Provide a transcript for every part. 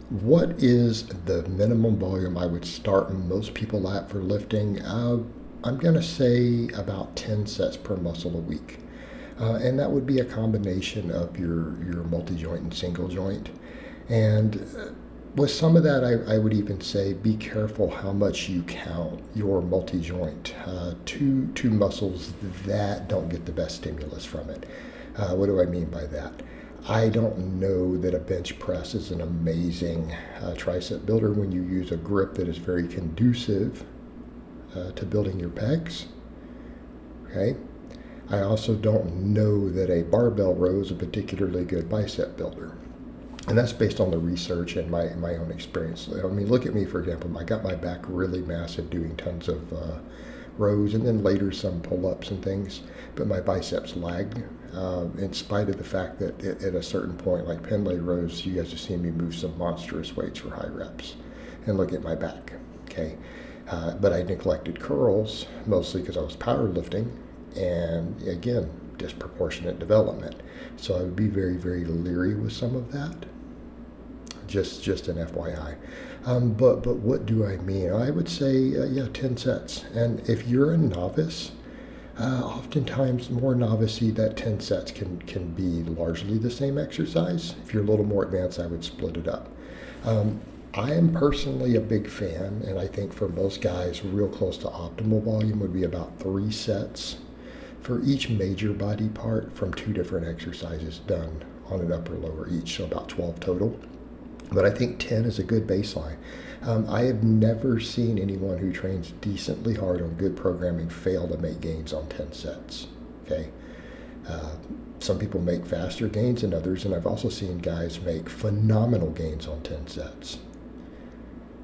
What is the minimum volume I would start most people at for lifting? I'm going to say about 10 sets per muscle a week. And that would be a combination of your multi-joint and single joint. And with some of that, I would even say be careful how much you count your multi-joint. Two muscles that don't get the best stimulus from it. What do I mean by that? I don't know that a bench press is an amazing tricep builder when you use a grip that is very conducive to building your pecs. Okay. I also don't know that a barbell row is a particularly good bicep builder. And that's based on the research and my own experience. I mean, look at me, for example. I got my back really massive doing tons of rows and then later some pull-ups and things. But my biceps lagged in spite of the fact that at a certain point, like Pendlay rows, you guys have seen me move some monstrous weights for high reps. And look at my back, okay? But I neglected curls, mostly because I was powerlifting. And again, disproportionate development. So I would be very, very leery with some of that. Just an FYI. But what do I mean? I would say, 10 sets. And if you're a novice, oftentimes more novice-y, that 10 sets can be largely the same exercise. If you're a little more advanced, I would split it up. I am personally a big fan, and I think for most guys, real close to optimal volume would be about 3 sets for each major body part from 2 different exercises done on an upper lower each, so about 12 total. But I think 10 is a good baseline. I have never seen anyone who trains decently hard on good programming fail to make gains on 10 sets. Okay. Some people make faster gains than others, and I've also seen guys make phenomenal gains on 10 sets.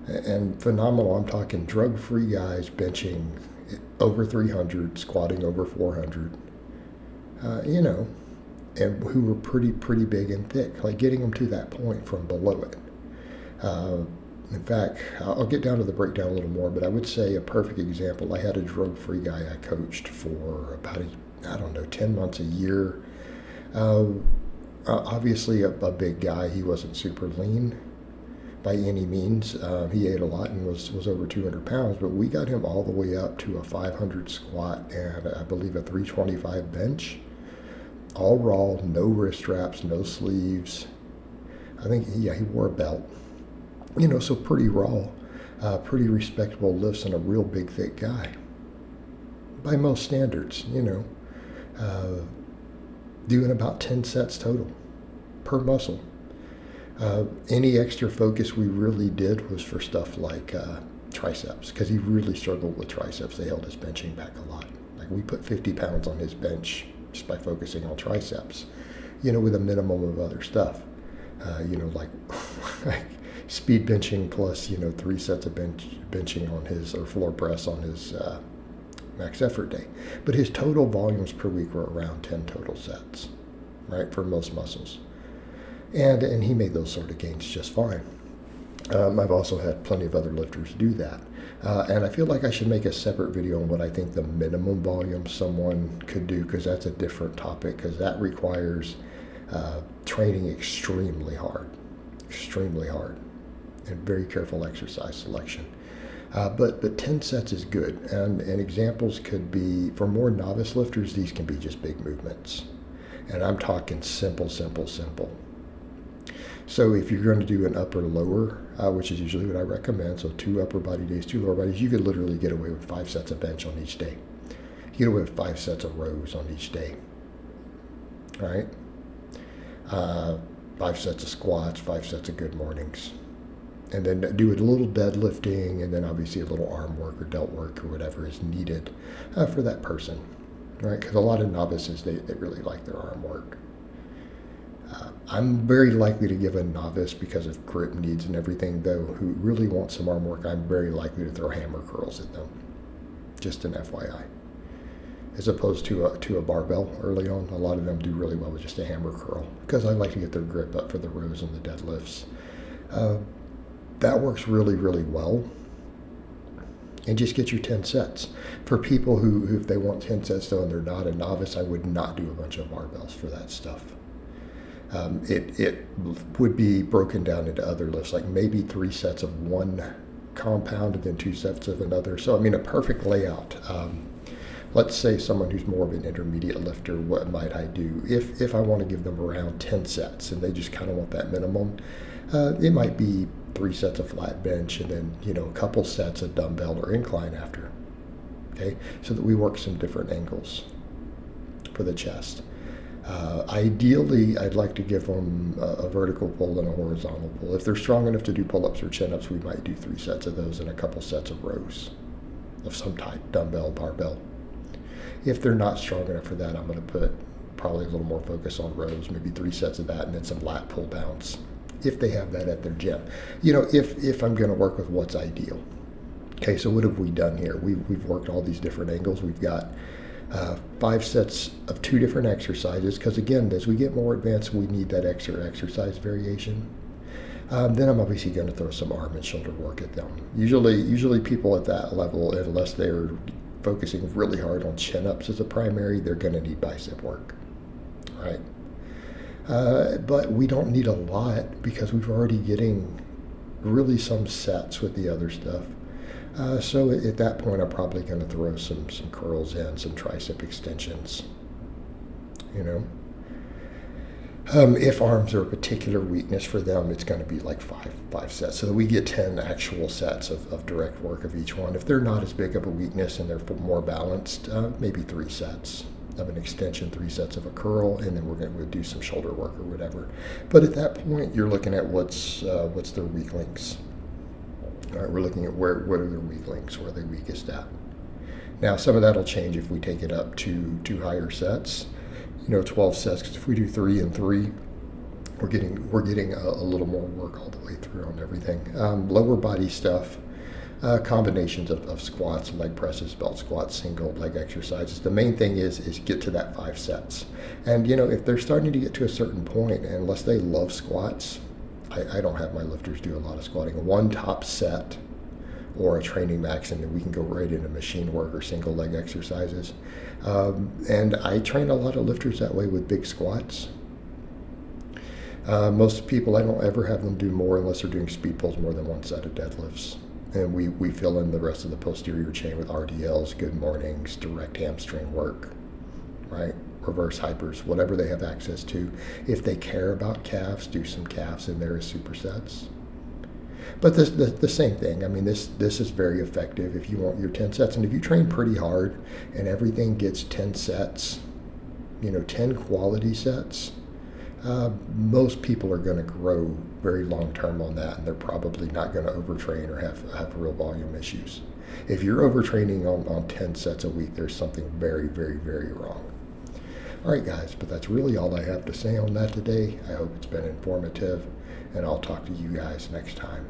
And phenomenal, I'm talking drug-free guys benching over 300, squatting over 400, and who were pretty big and thick, like getting them to that point from below it. In fact, I'll get down to the breakdown a little more, but I would say a perfect example, I had a drug-free guy I coached for about, 10 months, a year. Obviously a big guy. He wasn't super lean by any means. He ate a lot and was over 200 pounds, but we got him all the way up to a 500 squat and I believe a 325 bench. All raw, no wrist straps, no sleeves. I think, he wore a belt. So pretty raw, pretty respectable lifts and a real big, thick guy. By most standards, doing about 10 sets total per muscle. Any extra focus we really did was for stuff like triceps, because he really struggled with triceps. They held his benching back a lot. Like we put 50 pounds on his bench just by focusing on triceps, with a minimum of other stuff, like speed benching plus, 3 sets of benching on his, or floor press on his max effort day. But his total volumes per week were around 10 total sets, right, for most muscles. And he made those sort of gains just fine. I've also had plenty of other lifters do that. And I feel like I should make a separate video on what I think the minimum volume someone could do, because that's a different topic, because that requires training extremely hard, and very careful exercise selection. But 10 sets is good. And examples could be, for more novice lifters, these can be just big movements. And I'm talking simple. So if you're going to do an upper lower, which is usually what I recommend, so 2 upper body days, 2 lower bodies, you could literally get away with 5 sets of bench on each day. You get away with 5 sets of rows on each day. All right? 5 sets of squats, 5 sets of good mornings. And then do a little deadlifting, and then obviously a little arm work or delt work or whatever is needed for that person, right? Because a lot of novices, they really like their arm work. I'm very likely to give a novice, because of grip needs and everything, though, who really wants some arm work, I'm very likely to throw hammer curls at them. Just an FYI. As opposed to a barbell early on, a lot of them do really well with just a hammer curl, because I like to get their grip up for the rows and the deadlifts. That works really, really well. And just get your 10 sets. For people who if they want 10 sets though and they're not a novice, I would not do a bunch of barbells for that stuff. It would be broken down into other lifts, like maybe 3 sets of one compound and then 2 sets of another. So, I mean, a perfect layout. Let's say someone who's more of an intermediate lifter, what might I do? If I want to give them around 10 sets and they just kind of want that minimum, it might be 3 sets of flat bench and then, a couple sets of dumbbell or incline after. Okay, so that we work some different angles for the chest. Ideally, I'd like to give them a vertical pull and a horizontal pull. If they're strong enough to do pull-ups or chin-ups, we might do 3 sets of those and a couple sets of rows of some type, dumbbell, barbell. If they're not strong enough for that, I'm going to put probably a little more focus on rows, maybe 3 sets of that and then some lat pull downs, if they have that at their gym. If I'm going to work with what's ideal. Okay, so what have we done here? We've worked all these different angles. We've got 5 sets of 2 different exercises, because again, as we get more advanced, we need that extra exercise variation. Then I'm obviously going to throw some arm and shoulder work at them. Usually people at that level, unless they're focusing really hard on chin-ups as a primary, they're going to need bicep work, right? But we don't need a lot because we're already getting really some sets with the other stuff. So at that point, I'm probably going to throw some curls in, some tricep extensions, If arms are a particular weakness for them, it's going to be like five sets, so that we get 10 actual sets of direct work of each one. If they're not as big of a weakness and they're more balanced, maybe 3 sets of an extension, 3 sets of a curl, and then we're going to do some shoulder work or whatever. But at that point, you're looking at what's their weak links. All right, we're looking at what are their weak links, where are they weakest at. Now, some of that will change if we take it up to higher sets, 12 sets, because if we do 3 and 3, we're getting a little more work all the way through on everything. Lower body stuff, combinations of squats, leg presses, belt squats, single leg exercises. The main thing is get to that 5 sets. And, if they're starting to get to a certain point, unless they love squats, I don't have my lifters do a lot of squatting. One top set or a training max, and then we can go right into machine work or single leg exercises. And I train a lot of lifters that way with big squats. Most people, I don't ever have them do more unless they're doing speed pulls more than 1 set of deadlifts. And we fill in the rest of the posterior chain with RDLs, good mornings, direct hamstring work, right? Reverse hypers, whatever they have access to. If they care about calves, do some calves in there as supersets. But the same thing. I mean, this is very effective if you want your 10 sets. And if you train pretty hard and everything gets 10 sets, 10 quality sets, most people are going to grow very long term on that, and they're probably not going to overtrain or have real volume issues. If you're overtraining on 10 sets a week, there's something very, very, very wrong. All right, guys, but that's really all I have to say on that today. I hope it's been informative, and I'll talk to you guys next time.